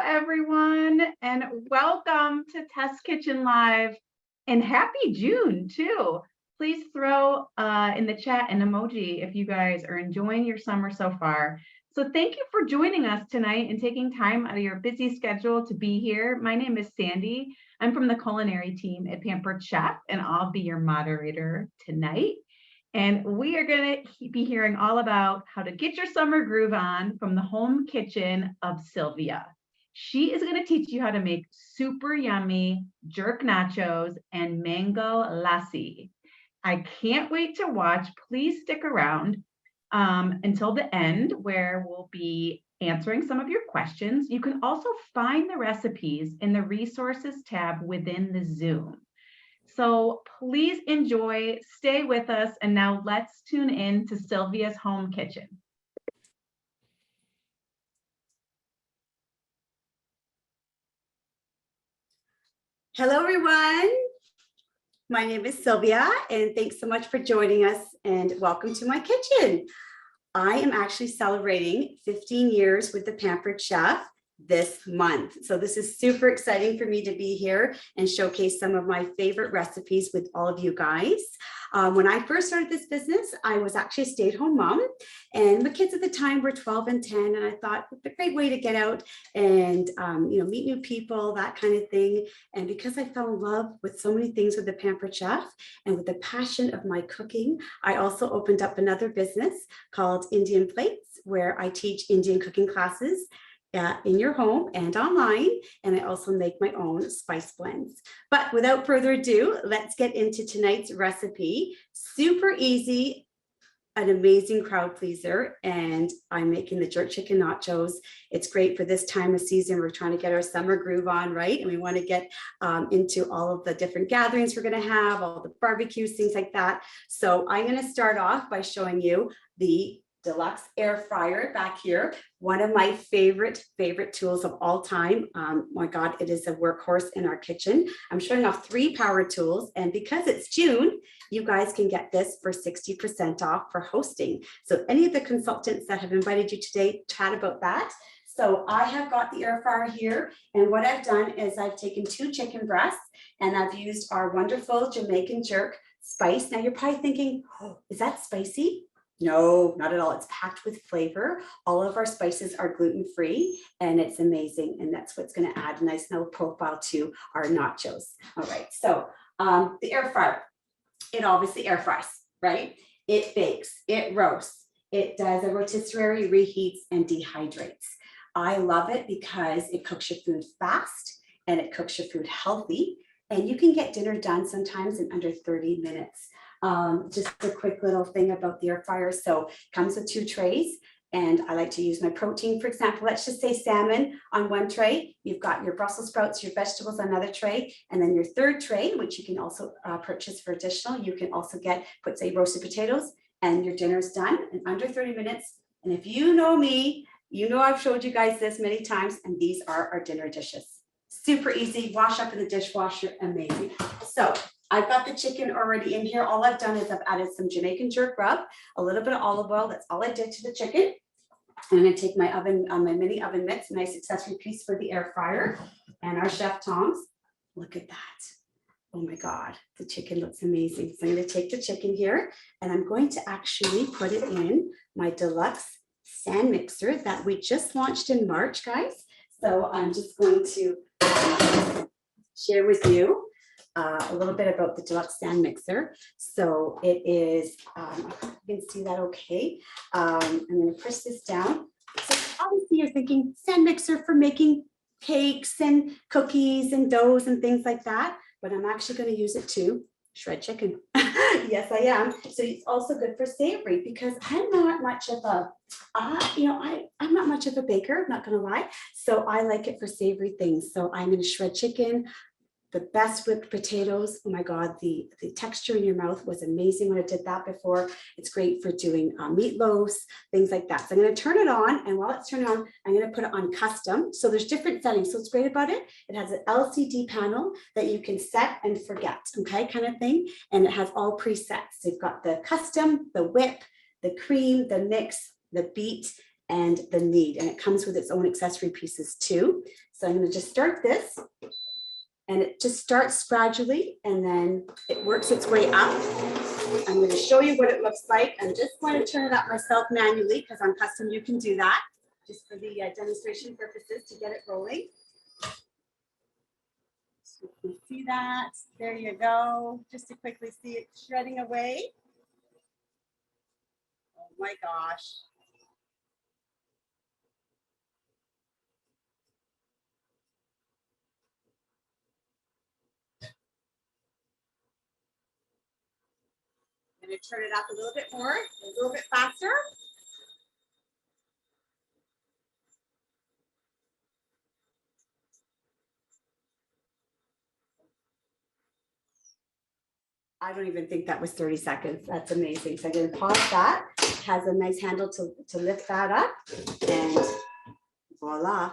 everyone, and welcome to Test Kitchen Live. And happy June, too. Please throw in the chat an emoji if you guys are enjoying your summer so far. So thank you for joining us tonight and taking time out of your busy schedule to be here. My name is Sandy. I'm from the culinary team at Pampered Chef, and I'll be your moderator tonight. And we are going to be hearing all about how to get your summer groove on from the home kitchen of Sylvia. She is going to teach you how to make super yummy jerk nachos and mango lassi. I can't wait to watch. Please stick around until the end, where we'll be answering some of your questions. You can also find the recipes in the resources tab within the Zoom. So please enjoy, stay with us, and now let's tune in to Sylvia's home kitchen. Hello, everyone. My name is Sylvia, and thanks so much for joining us, and welcome to my kitchen. I am actually celebrating 15 years with the Pampered Chef this month. So this is super exciting for me to be here and showcase some of my favorite recipes with all of you guys. When I first started this business, I was actually a stay-at-home mom, and my kids at the time were 12 and 10, and I thought it's a great way to get out and meet new people, that kind of thing. And because I fell in love with so many things with the Pampered Chef and with the passion of my cooking, I also opened up another business called Indian Plates, where I teach Indian cooking classes in your home and online, and I also make my own spice blends. But without further ado, let's get into tonight's recipe. Super easy, an amazing crowd pleaser, and I'm making the jerk chicken nachos. It's great for this time of season. We're trying to get our summer groove on, right? And we want to get into all of the different gatherings we're going to have, all the barbecues, things like that. So I'm going to start off by showing you the deluxe air fryer back here, one of my favorite tools of all time. My God, it is a workhorse in our kitchen. I'm showing off 3 power tools, and because it's June, you guys can get this for 60% off for hosting. So any of the consultants that have invited you today, chat about that. So I have got the air fryer here, and what I've done is I've taken 2 chicken breasts, and I've used our wonderful Jamaican jerk spice. Now you're probably thinking, oh, is that spicy? No, not at all. It's packed with flavor. All of our spices are gluten-free, and it's amazing. And that's what's going to add a nice little profile to our nachos. All right. So the air fryer, it obviously air fries, right? It bakes, it roasts, it does a rotisserie, reheats, and dehydrates. I love it because it cooks your food fast and it cooks your food healthy. And you can get dinner done sometimes in under 30 minutes. Just a quick little thing about the air fryer. So it comes with 2 trays, and I like to use my protein. For example, let's just say salmon on 1 tray. You've got your Brussels sprouts, your vegetables on another tray, and then your 3rd tray, which you can also purchase for additional. You can also put say roasted potatoes, and your dinner's done in under 30 minutes. And if you know me, you know I've showed you guys this many times, and these are our dinner dishes. Super easy, wash up in the dishwasher, amazing. So I've got the chicken already in here. All I've done is I've added some Jamaican jerk rub, a little bit of olive oil. That's all I did to the chicken. I'm going to take my oven, my mini oven mitts, nice accessory piece for the air fryer, and our chef tongs. Look at that. Oh my God, the chicken looks amazing. So I'm going to take the chicken here, and I'm going to actually put it in my deluxe stand mixer that we just launched in March, guys. So I'm just going to share with you a little bit about the deluxe stand mixer. So it is, you can see that okay. I'm going to push this down. So obviously you're thinking stand mixer for making cakes and cookies and doughs and things like that, but I'm actually going to use it to shred chicken. Yes, I am. So it's also good for savory because I'm not much of a, I'm not much of a baker, I'm not going to lie. So I like it for savory things. So I'm going to shred chicken. The best whipped potatoes. Oh my God, the texture in your mouth was amazing when I did that before. It's great for doing meatloaves, things like that. So I'm going to turn it on, and while it's turning on, I'm going to put it on custom. So there's different settings. So what's great about it, it has an LCD panel that you can set and forget, okay, kind of thing. And it has all presets. So you've got the custom, the whip, the cream, the mix, the beat, and the knead, and it comes with its own accessory pieces too. So I'm going to just start this, and it just starts gradually and then it works its way up. I'm going to show you what it looks like. I'm just going to turn it up myself manually because I'm custom. You can do that just for the demonstration purposes to get it rolling. So you can see that. There you go. Just to quickly see it shredding away. Oh my gosh. I'm going to turn it up a little bit more, a little bit faster. I don't even think that was 30 seconds. That's amazing. So I'm going to pause that. It has a nice handle to lift that up, and voila.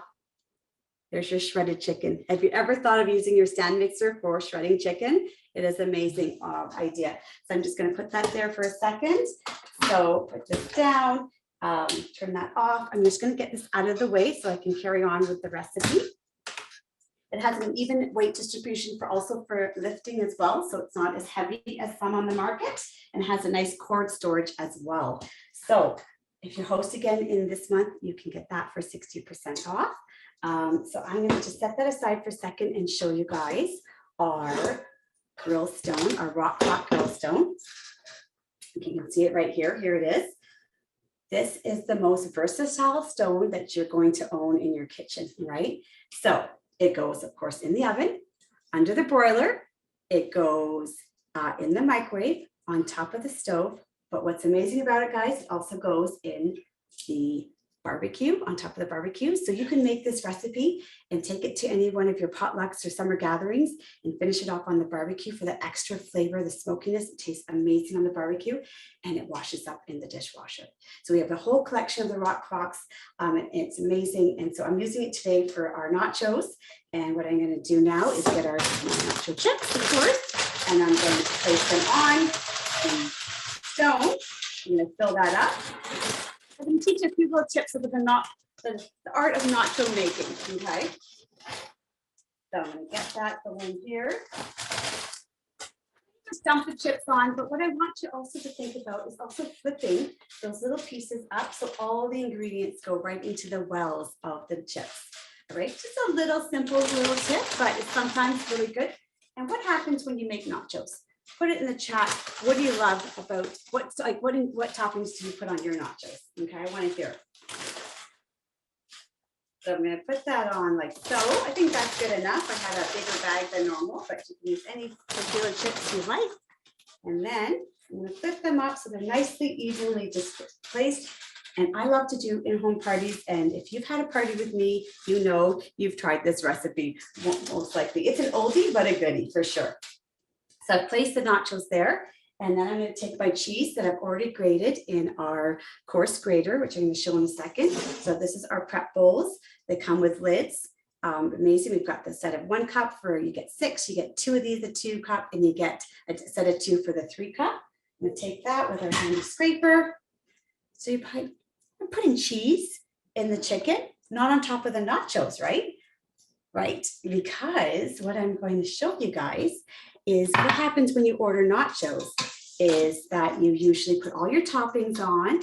There's your shredded chicken. Have you ever thought of using your stand mixer for shredding chicken? It is an amazing idea. So I'm just going to put that there for a second. So put this down, turn that off. I'm just going to get this out of the way so I can carry on with the recipe. It has an even weight distribution also for lifting as well. So it's not as heavy as some on the market, and has a nice cord storage as well. So if you host again in this month, you can get that for 60% off. So I'm going to just set that aside for a second and show you guys our grill stone, our rock clock grill stone. You can see it right here. Here it is. This is the most versatile stone that you're going to own in your kitchen, right? So it goes, of course, in the oven, under the broiler. It goes in the microwave, on top of the stove. But what's amazing about it, guys, it also goes in the barbecue, on top of the barbecue. So you can make this recipe and take it to any one of your potlucks or summer gatherings and finish it off on the barbecue for the extra flavor, the smokiness. It tastes amazing on the barbecue, and it washes up in the dishwasher. So we have the whole collection of the rock clocks. And it's amazing. And so I'm using it today for our nachos. And what I'm going to do now is get our nacho chips, of course, and I'm going to place them on the stone. I'm going to fill that up. I'm going to teach a few little tips of the art of nacho making, okay? So I'm going to get that going here. Just dump the chips on, but what I want you also to think about is also flipping those little pieces up so all the ingredients go right into the wells of the chips. All right, just a little simple little tip, but it's sometimes really good. And what happens when you make nachos? Put it in the chat. What do you love about what toppings do you put on your nachos? Okay, I want to hear. So I'm going to put that on like so. I think that's good enough. I had a bigger bag than normal, but you can use any particular chips you like. And then I'm going to flip them up so they're nicely, evenly just placed. And I love to do in-home parties. And if you've had a party with me, you know you've tried this recipe, most likely. It's an oldie, but a goodie for sure. So I've placed the nachos there, and then I'm going to take my cheese that I've already grated in our coarse grater, which I'm going to show in a second. So this is our prep bowls. They come with lids. Amazing. We've got the set of 1 cup for, you get 6, you get 2 of these, the 2 cup, and you get a set of 2 for the 3 cup. I'm going to take that with our handy scraper. So you're putting cheese in the chicken, not on top of the nachos, right? Right, because what I'm going to show you guys is what happens when you order nachos is that you usually put all your toppings on,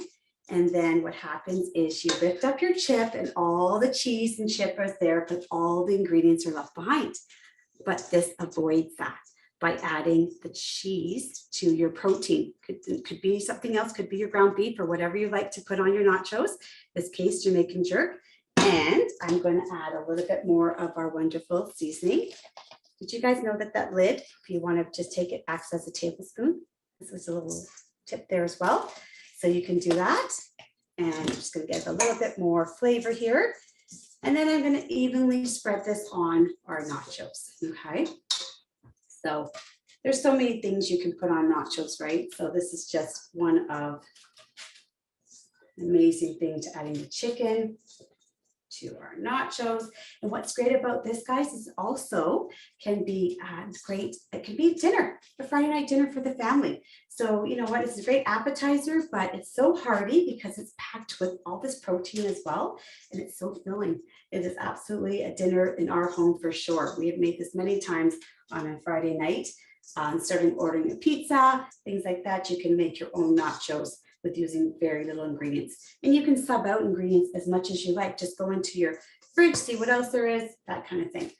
and then what happens is you lift up your chip and all the cheese and chip is there, but all the ingredients are left behind. But this avoids that by adding the cheese to your protein. Could be something else, could be your ground beef or whatever you like to put on your nachos. In this case, Jamaican jerk. And I'm going to add a little bit more of our wonderful seasoning. Did you guys know that that lid, if you want to just take it, acts as a tablespoon? This was a little tip there as well. So you can do that. And I'm just going to get a little bit more flavor here. And then I'm going to evenly spread this on our nachos. Okay. So there's so many things you can put on nachos, right? So this is just one of the amazing thing to adding the chicken to our nachos. And what's great about this, guys, is also can be great. It can be dinner, a Friday night dinner for the family. So you know what, it's a great appetizer, but it's so hearty because it's packed with all this protein as well. And it's so filling. It is absolutely a dinner in our home for sure. We have made this many times on a Friday night. Starting ordering a pizza, things like that. You can make your own nachos with using very little ingredients. And you can sub out ingredients as much as you like. Just go into your fridge, see what else there is, that kind of thing.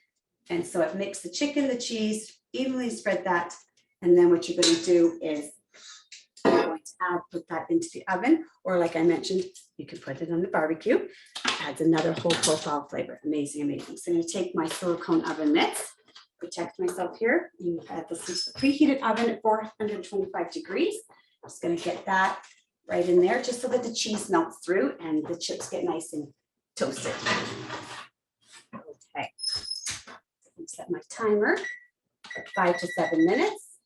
And so I've mixed the chicken, the cheese, evenly spread that. And then what you're going to do is you're going to put that into the oven, or like I mentioned, you can put it on the barbecue. Adds another whole profile flavor. Amazing, amazing. So I'm going to take my silicone oven mitts, protect myself here. You have this preheated oven at 425 degrees. I'm just going to get that right in there just so that the cheese melts through and the chips get nice and toasted. Okay, set my timer at 5 to 7 minutes.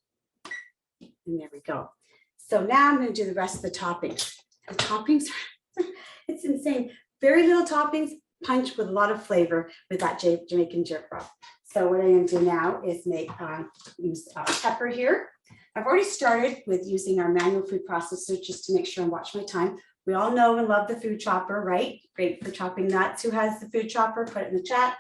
And there we go. So now I'm going to do the rest of the toppings. The toppings, it's insane. Very little toppings, punch with a lot of flavor with that Jamaican jerk rub. So what I'm going to do now is make use pepper here. I've already started with using our manual food processor just to make sure and watch my time. We all know and love the food chopper, right? Great for chopping nuts. Who has the food chopper? Put it in the chat.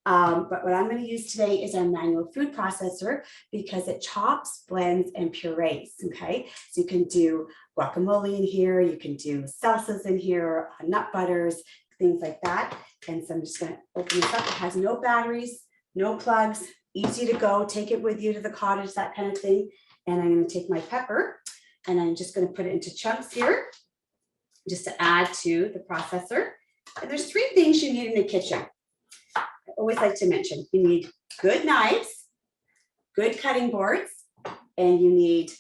But what I'm going to use today is our manual food processor because it chops, blends, and purees, okay? So you can do guacamole in here, you can do salsas in here, nut butters, things like that. And so I'm just going to open this up. It has no batteries, no plugs, easy to go, take it with you to the cottage, that kind of thing. And I'm going to take my pepper and I'm just going to put it into chunks here just to add to the processor. And there's 3 things you need in the kitchen. I always like to mention, you need good knives, good cutting boards, and you need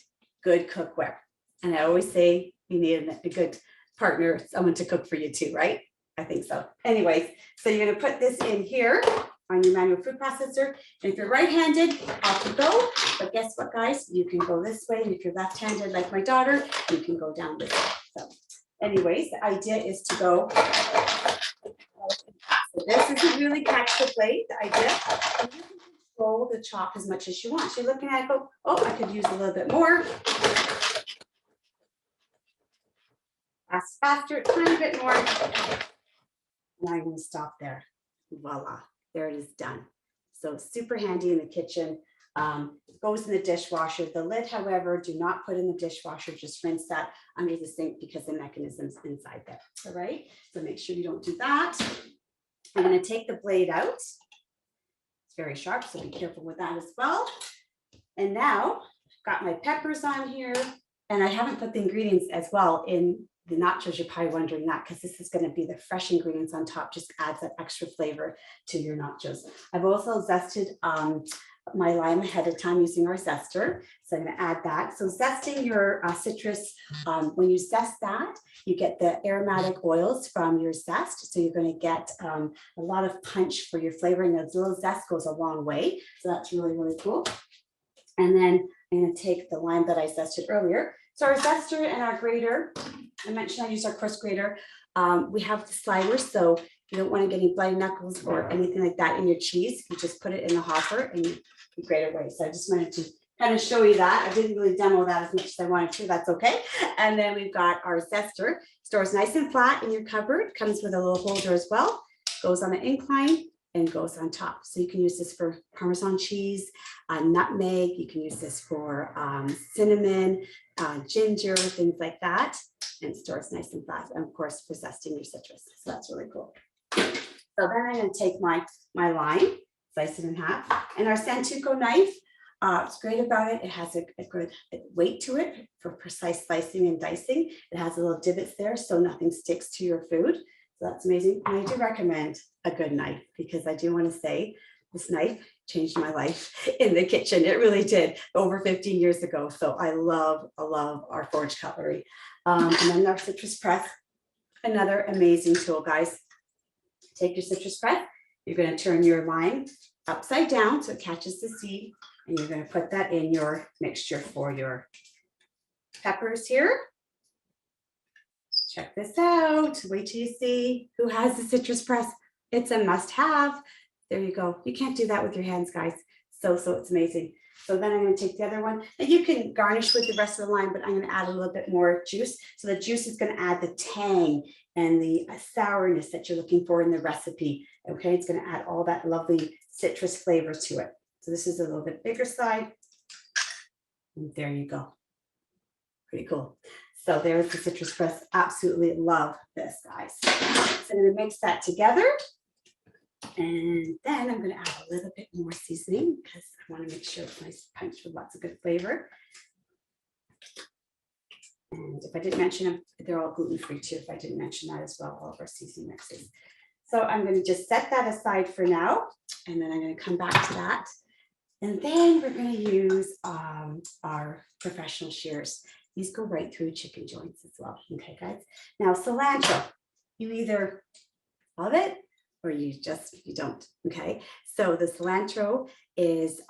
good cookware. And I always say you need a good partner, someone to cook for you too, right? I think so. Anyways, so you're going to put this in here on your manual food processor. And if you're right-handed, off you go. But guess what, guys? You can go this way. And if you're left-handed, like my daughter, you can go down this way. So anyways, the idea is to go. So this isn't really catch the plate, the idea. And you can control the chop as much as you want. So you're looking at it, go, oh, I could use a little bit more. Faster, a tiny bit more. Now I'm going to stop there. Voila. There it is done. So super handy in the kitchen. Goes in the dishwasher. The lid, however, do not put in the dishwasher. Just rinse that under the sink because the mechanism's inside there. All right. So make sure you don't do that. I'm going to take the blade out. It's very sharp, so be careful with that as well. And now I've got my peppers on here, and I haven't put the ingredients as well in the nachos. You're probably wondering that because this is going to be the fresh ingredients on top, just adds that extra flavor to your nachos. I've also zested my lime ahead of time using our zester. So I'm going to add that. So zesting your citrus, when you zest that, you get the aromatic oils from your zest. So you're going to get a lot of punch for your flavoring. A little zest goes a long way. So that's really, really cool. And then I'm going to take the lime that I zested earlier. So our zester and our grater, I mentioned I use our coarse grater. We have the sliders, so you don't want to get any bloody knuckles or anything like that in your cheese. You just put it in the hopper and you grate away. So I just wanted to kind of show you that. I didn't really demo that as much as I wanted to. That's okay. And then we've got our zester. Stores nice and flat in your cupboard. Comes with a little holder as well. Goes on an incline and goes on top. So you can use this for Parmesan cheese, nutmeg. You can use this for cinnamon, ginger, things like that. And stores nice and flat. And of course, for zesting your citrus. So that's really cool. So then I'm going to take my lime, slice it in half. And our Santoku knife, what's great about it, it has a good weight to it for precise slicing and dicing. It has a little divots there so nothing sticks to your food. So that's amazing. And I do recommend a good knife because I do want to say this knife changed my life in the kitchen. It really did over 15 years ago. So I love our forged cutlery. And then our citrus press, another amazing tool, guys. Take your citrus press. You're going to turn your lime upside down so it catches the seed. And you're going to put that in your mixture for your peppers here. Check this out. Wait till you see who has the citrus press. It's a must have. There you go. You can't do that with your hands, guys. So it's amazing. So then I'm going to take the other one, and you can garnish with the rest of the lime, but I'm going to add a little bit more juice. So the juice is going to add the tang and the sourness that you're looking for in the recipe. Okay, it's going to add all that lovely citrus flavor to it. So this is a little bit bigger side. And there you go. Pretty cool. So there's the citrus press. Absolutely love this, guys. So I'm going to mix that together. And then I'm going to add a little bit more seasoning because I want to make sure it's nice punch with lots of good flavor. And if I didn't mention them, they're all gluten-free too. If I didn't mention that as well, all of our seasoning mixes. So I'm going to just set that aside for now. And then I'm going to come back to that. And then we're going to use our professional shears. These go right through chicken joints as well. Okay, guys. Now, cilantro, you either love it or you don't. Okay. So the cilantro is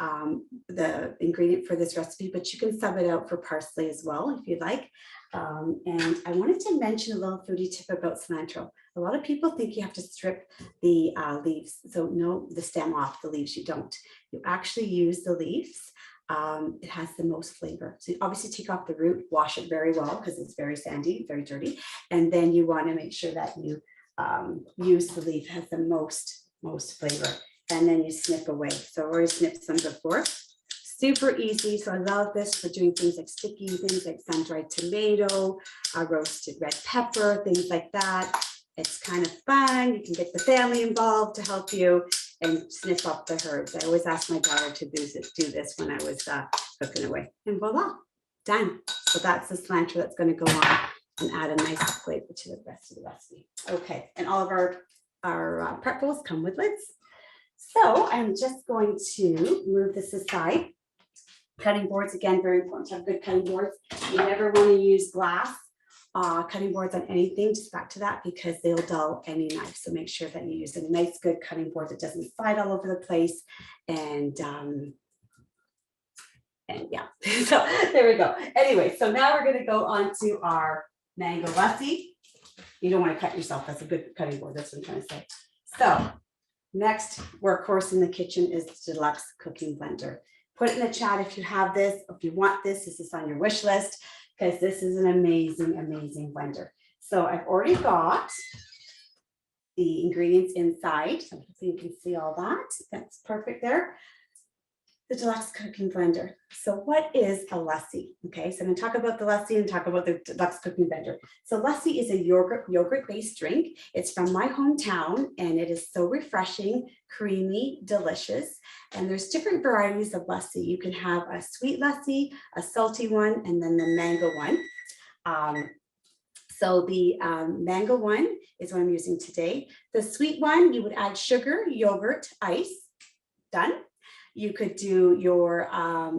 the ingredient for this recipe, but you can sub it out for parsley as well if you'd like. And I wanted to mention a little foodie tip about cilantro. A lot of people think you have to strip the leaves. So no, the stem off, the leaves, you don't. You actually use the leaves. It has the most flavor. So you obviously take off the root, wash it very well because it's very sandy, very dirty. And then you want to make sure that you use the leaf, has the most flavor. And then you snip away. So I've already snipped some before. Super easy. So I love this for doing things like sticky, things like sun-dried tomato, roasted red pepper, things like that. It's kind of fun. You can get the family involved to help you and snip up the herbs. I always ask my daughter to do this when I was cooking away. And voila, done. So that's the cilantro that's going to go on and add a nice flavor to the rest of the recipe. Okay, and all of our prep bowls come with lids. So I'm just going to move this aside. Cutting boards, again, very important to have good cutting boards. You never want to use glass cutting boards on anything, just back to that, because they'll dull any knife. So make sure that you use a nice, good cutting board that doesn't slide all over the place. And yeah, so there we go. Anyway, so now we're going to go on to our mango lassi. You don't want to cut yourself. That's a good cutting board. That's what I'm trying to say. So next workhorse in the kitchen is the Deluxe Cooking Blender. Put it in the chat if you have this, if you want this. This is on your wish list because this is an amazing, amazing blender. So I've already got the ingredients inside. So hopefully you can see all that. That's perfect there. The Deluxe Cooking Blender. So what is a lassi? Okay, so I'm going to talk about the lassi and talk about the Deluxe Cooking Blender. So lassi is a yogurt-based drink. It's from my hometown, and it is so refreshing, creamy, delicious. And there's different varieties of lassi. You can have a sweet lassi, a salty one, and then the mango one. So the mango one is what I'm using today. The sweet one, you would add sugar, yogurt, ice. Done. You could do your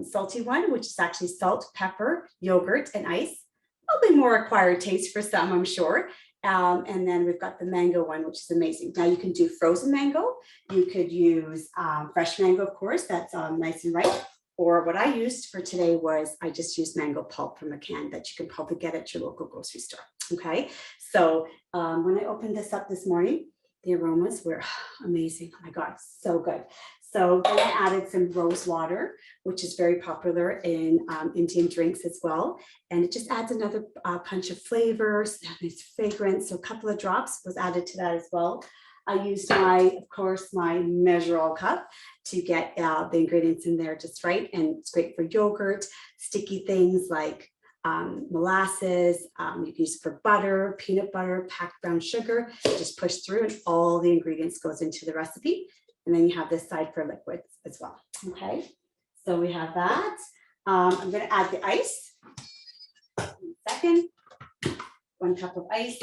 salty one, which is actually salt, pepper, yogurt, and ice. Probably more acquired taste for some, I'm sure. And then we've got the mango one, which is amazing. Now you can do frozen mango. You could use fresh mango, of course, that's nice and ripe. Or what I used for today was I just used mango pulp from a can that you can probably get at your local grocery store. Okay, so when I opened this up this morning, the aromas were amazing. Oh my God, so good. So then I added some rose water, which is very popular in Indian drinks as well. And it just adds another punch of flavors, nice fragrance. So a couple of drops was added to that as well. I used of course, my measure all cup to get the ingredients in there just right. And it's great for yogurt, sticky things like molasses. You can use it for butter, peanut butter, packed brown sugar. Just push through and all the ingredients goes into the recipe. And then you have this side for liquids as well. Okay, so we have that. I'm going to add the ice. 1 second. 1 cup of ice.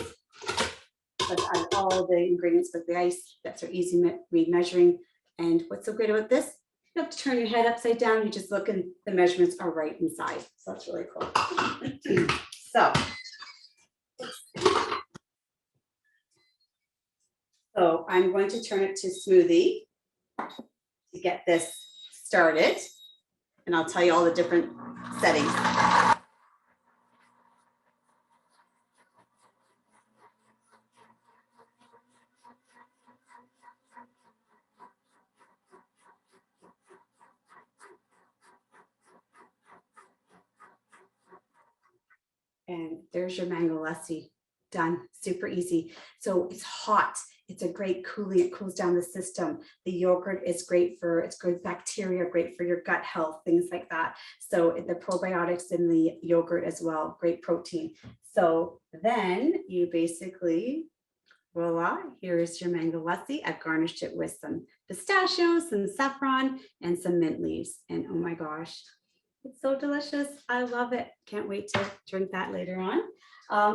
Let's add all the ingredients with the ice. That's our easy read measuring. And what's so great about this? You don't have to turn your head upside down. You just look and the measurements are right inside. So that's really cool. So I'm going to turn it to smoothie to get this started. And I'll tell you all the different settings. And there's your mango lassi done. Super easy. So it's hot. It's a great cooling. It cools down the system. The yogurt is great for, it's good bacteria, great for your gut health, things like that. So the probiotics in the yogurt as well, great protein. So then you basically, voila, here's your mango lassi. I've garnished it with some pistachios, some saffron, and some mint leaves. And oh my gosh, it's so delicious. I love it. Can't wait to drink that later on.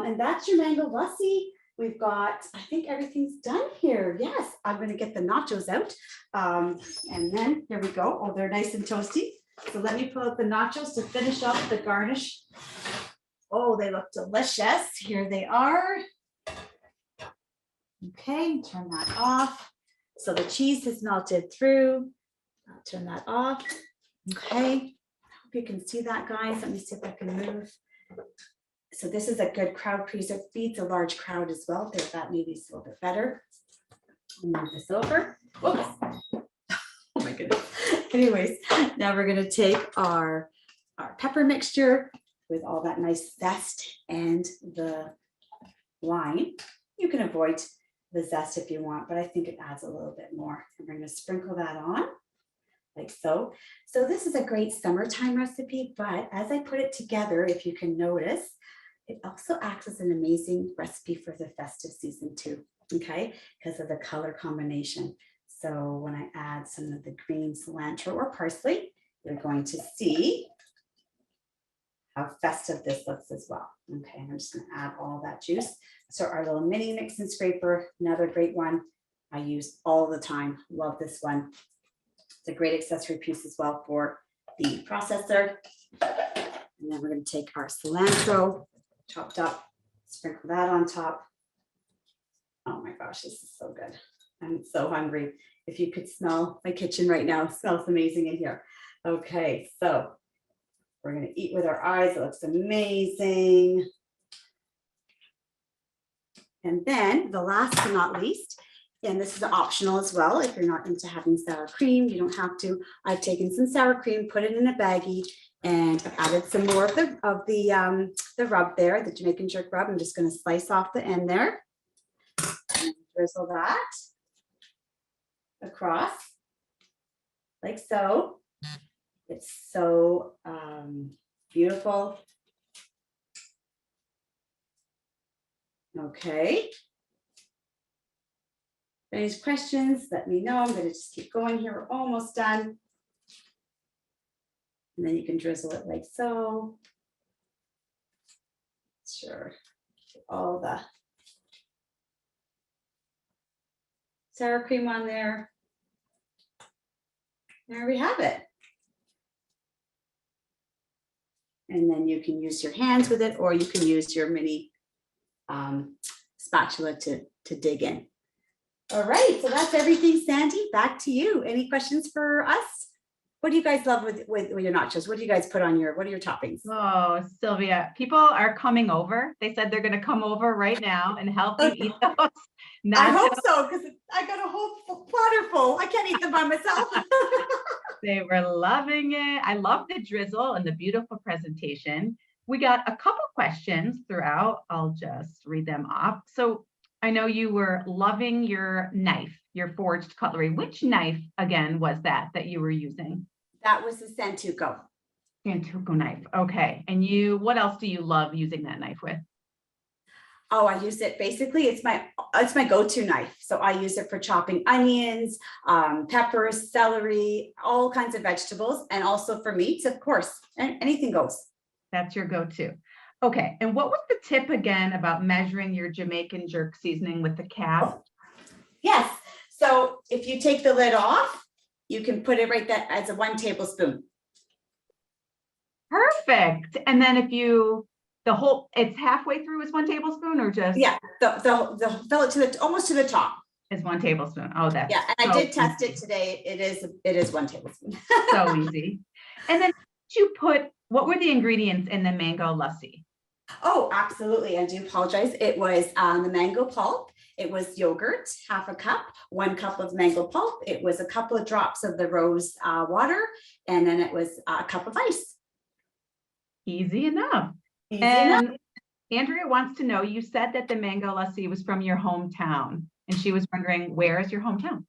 And that's your mango lassi. We've got, I think everything's done here. Yes, I'm going to get the nachos out. And then here we go. Oh, they're nice and toasty. So let me pull out the nachos to finish off the garnish. Oh, they look delicious. Here they are. Okay, turn that off. So the cheese has melted through. I'll turn that off. Okay, I hope you can see that, guys. Let me see if I can move. So this is a good crowd pleaser, feeds a large crowd as well. There, that maybe is a little bit better. I'll move this over. Oops. Oh my goodness. Anyways, now we're gonna take our pepper mixture with all that nice zest and the wine. You can avoid the zest if you want, but I think it adds a little bit more. And we're gonna sprinkle that on like so. So this is a great summertime recipe, but as I put it together, if you can notice, it also acts as an amazing recipe for the festive season too, okay? Because of the color combination. So when I add some of the green cilantro or parsley, you're going to see how festive this looks as well. Okay, and I'm just gonna add all that juice. So our little mini mix and scraper, another great one. I use all the time, love this one. It's a great accessory piece as well for the processor. And then we're gonna take our cilantro, chopped up, sprinkle that on top. Oh my gosh, this is so good. I'm so hungry. If you could smell my kitchen right now, it smells amazing in here. Okay, so we're gonna eat with our eyes. It looks amazing. And then the last but not least, and this is optional as well, if you're not into having sour cream, you don't have to. I've taken some sour cream, put it in a baggie, and I've added some more of the rub there, the Jamaican jerk rub. I'm just going to slice off the end there, and drizzle that across like so. It's so beautiful. Okay. Any questions, let me know. I'm going to just keep going here. We're almost done. And then you can drizzle it like so. Sure. All the sour cream on there. There we have it. And then you can use your hands with it, or you can use your mini spatula to dig in. All right, so that's everything. Sandy, back to you. Any questions for us? What do you guys love with your nachos? What do you guys put on what are your toppings? Oh, Sylvia, people are coming over. They said they're going to come over right now and help you eat those nachos. I hope so, because I got a whole platter full. I can't eat them by myself. They were loving it. I love the drizzle and the beautiful presentation. We got a couple questions throughout. I'll just read them off. So I know you were loving your knife, your forged cutlery. Which knife again was that you were using? That was the Santoku. Santoku knife. Okay. And what else do you love using that knife with? Oh, I use it basically, it's my go-to knife. So I use it for chopping onions, peppers, celery, all kinds of vegetables, and also for meats, of course, and anything goes. That's your go-to. Okay. And what was the tip again about measuring your Jamaican jerk seasoning with the cap? Yes. So if you take the lid off, you can put it right there as a 1 tablespoon. Perfect. And then if it's halfway through is 1 tablespoon or just? Yeah, the fill it to almost to the top. Is 1 tablespoon. Oh, that's yeah. And so I did test it today. It is 1 tablespoon. So easy. And then what were the ingredients in the mango lassi? Oh, absolutely. I do apologize. It was the mango pulp. It was yogurt, 1/2 cup, 1 cup of mango pulp. It was a couple of drops of the rose water, and then it was a cup of ice. Easy enough. Easy enough. Andrea wants to know, you said that the mango lassi was from your hometown, and she was wondering, where is your hometown?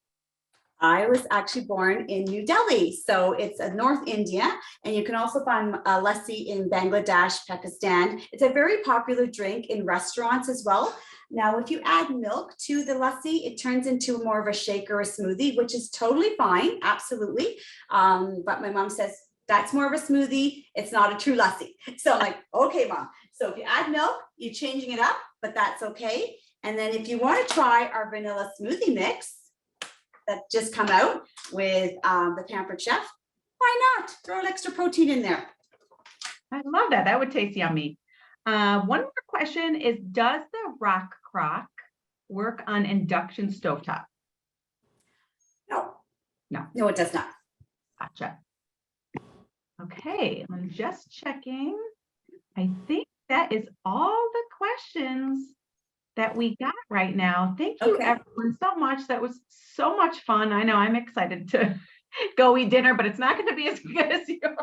I was actually born in New Delhi, so it's a North India, and you can also find lassi in Bangladesh, Pakistan. It's a very popular drink in restaurants as well. Now, if you add milk to the lassi, it turns into more of a shake or a smoothie, which is totally fine, absolutely. But my mom says that's more of a smoothie. It's not a true lassi. So I'm like, okay, mom. So if you add milk, you're changing it up, but that's okay. And then if you want to try our vanilla smoothie mix that just come out with the Pampered Chef, why not throw an extra protein in there? I love that. That would taste yummy. One more question is, does the Rock Crock work on induction stovetop? No, it does not. Gotcha. Okay, I'm just checking. I think that is all the questions that we got right now. Thank you Okay. everyone so much. That was so much fun. I know I'm excited to go eat dinner, but it's not going to be as good as yours.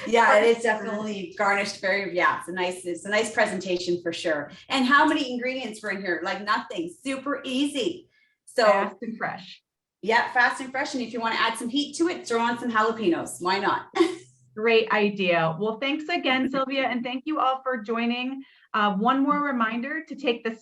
Yeah, it is definitely garnished very, yeah, it's a nice presentation for sure. And how many ingredients were in here? Like nothing, super easy. So Fast and fresh. yeah, fast and fresh. And if you want to add some heat to it, throw on some jalapenos. Why not? Great idea. Well, thanks again, Sylvia, and thank you all for joining. One more reminder to take the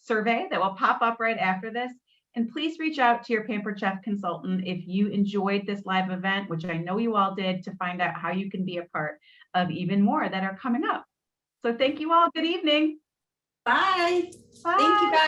survey that will pop up right after this. And please reach out to your Pampered Chef consultant if you enjoyed this live event, which I know you all did, to find out how you can be a part of even more that are coming up. So thank you all. Good evening. Bye. Bye. Thank you, guys.